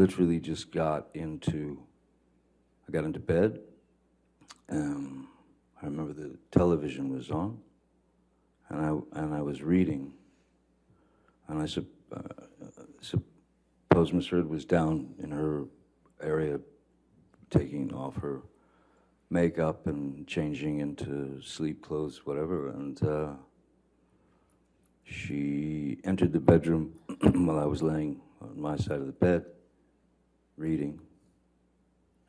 literally just got into bed. I remember the television was on, and I was reading, and I suppose Miss Heard was down in her area taking off her makeup and changing into sleep clothes, whatever, and she entered the bedroom while I was laying on my side of the bed, reading,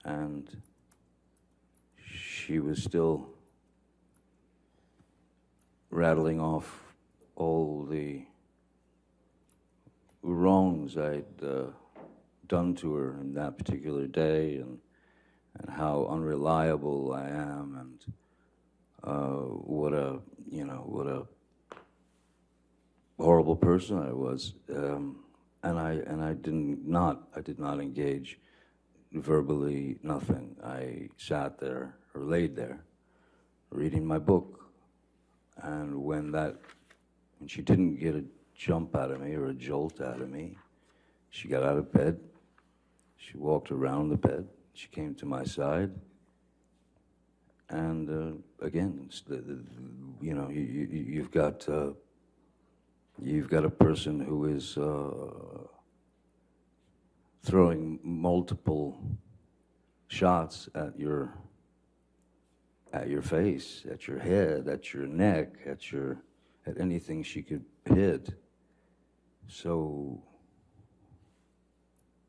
and she was still rattling off all the wrongs I'd done to her in that particular day, and how unreliable I am, and what a horrible person I was, and I did not engage verbally, nothing. I sat there or laid there, reading my book, and when she didn't get a jump out of me or a jolt out of me, she got out of bed, she walked around the bed, she came to my side, and again, you've got a person who is throwing multiple shots at your face, at your head, at your neck, at anything she could hit. So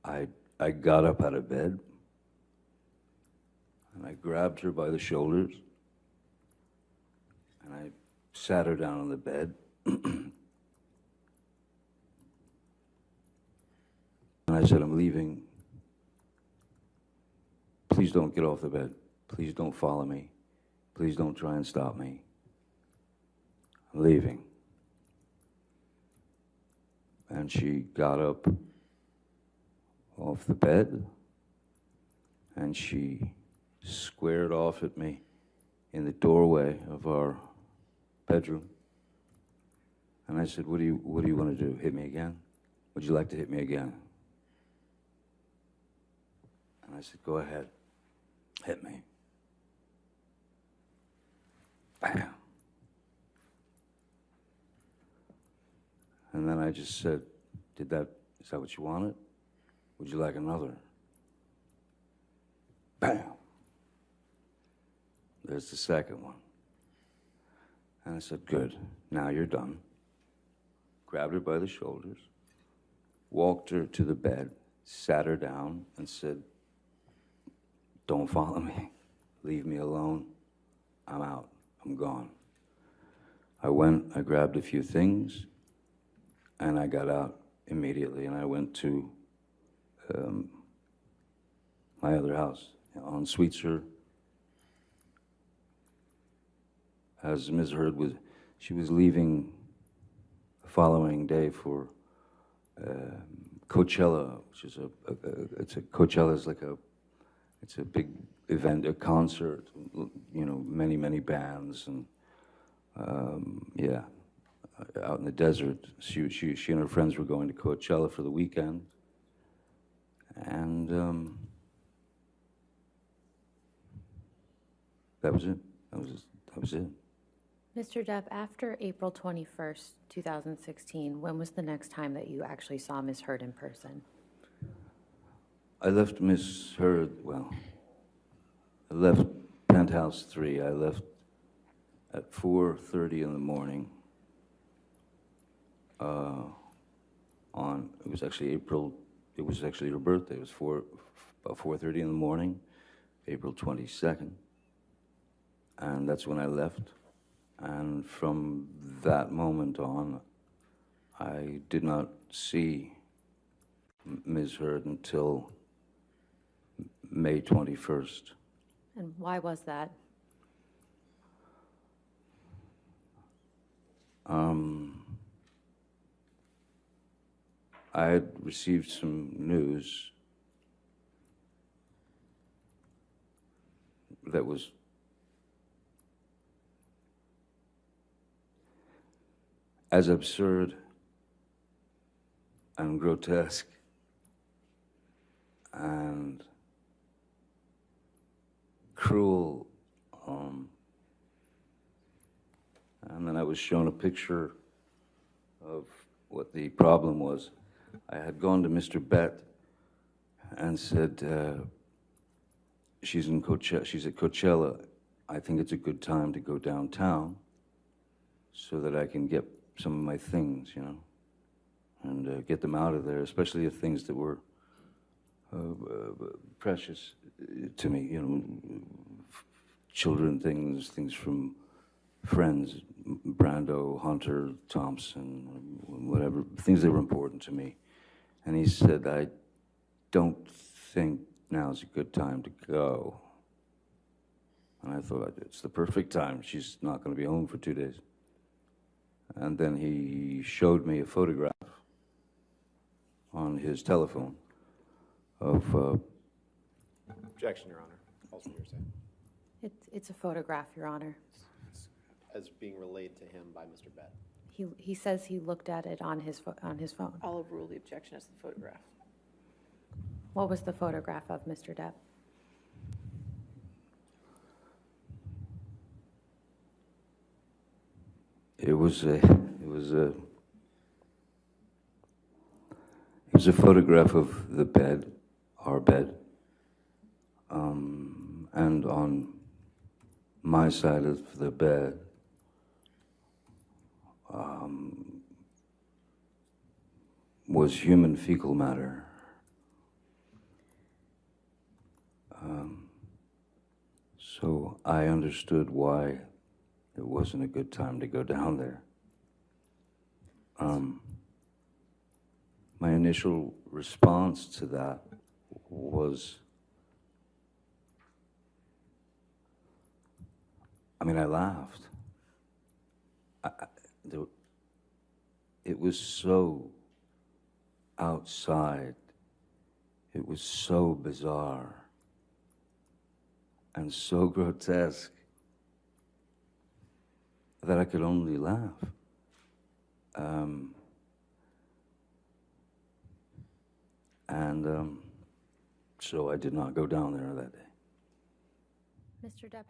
I got up out of bed, and I grabbed her by the shoulders, and I sat her down on the bed. And I said, "I'm leaving. Please don't get off the bed. Please don't follow me. Please don't try and stop me. I'm leaving." And she got up off the bed, and she squared off at me in the doorway of our bedroom. And I said, what do you want to do? Hit me again? Would you like to hit me again? And I said, go ahead, hit me. Bam. And then I just said, is that what you wanted? Would you like another? Bam. There's the second one. And I said, good, now you're done. Grabbed her by the shoulders, walked her to the bed, sat her down, and said, don't follow me. Leave me alone. I'm out. I'm gone. I went, I grabbed a few things, and I got out immediately, and I went to my other house on Sweetser. As Ms. Heard she was leaving the following day for Coachella, which is Coachella is it's a big event, a concert, many bands, and out in the desert. She and her friends were going to Coachella for the weekend, and that was it. That was it. Mr. Depp, after April 21st, 2016, when was the next time that you actually saw Ms. Heard in person? I left Ms. Heard, I left Penthouse 3. I left at 4:30 in the morning. It was actually her birthday. It was about 4:30 in the morning, April 22nd. And that's when I left. And from that moment on, I did not see Ms. Heard until May 21st. And why was that? I had received some news that was as absurd and grotesque and cruel. And then I was shown a picture of what the problem was. I had gone to Mr. Bett and said, she's at Coachella. I think it's a good time to go downtown so that I can get some of my things, you know, and get them out of there, especially the things that were precious to me, you know, children things, things from friends, Brando, Hunter, Thompson, whatever, things that were important to me. And he said, I don't think now's a good time to go. And I thought, it's the perfect time. She's not going to be home for 2 days. And then he showed me a photograph on his telephone of... Objection, Your Honor. Also, you're saying. It's a photograph, Your Honor. As being relayed to him by Mr. Bett. He says he looked at it on his phone. I'll overrule the objection as the photograph. What was the photograph of, Mr. Depp? It was a photograph of the bed, our bed, and on my side of the bed was human fecal matter. So I understood why it wasn't a good time to go down there. My initial response to that was, I mean, I laughed. It was so outside. It was so bizarre and so grotesque that I could only laugh. So I did not go down there that day. Mr. Depp,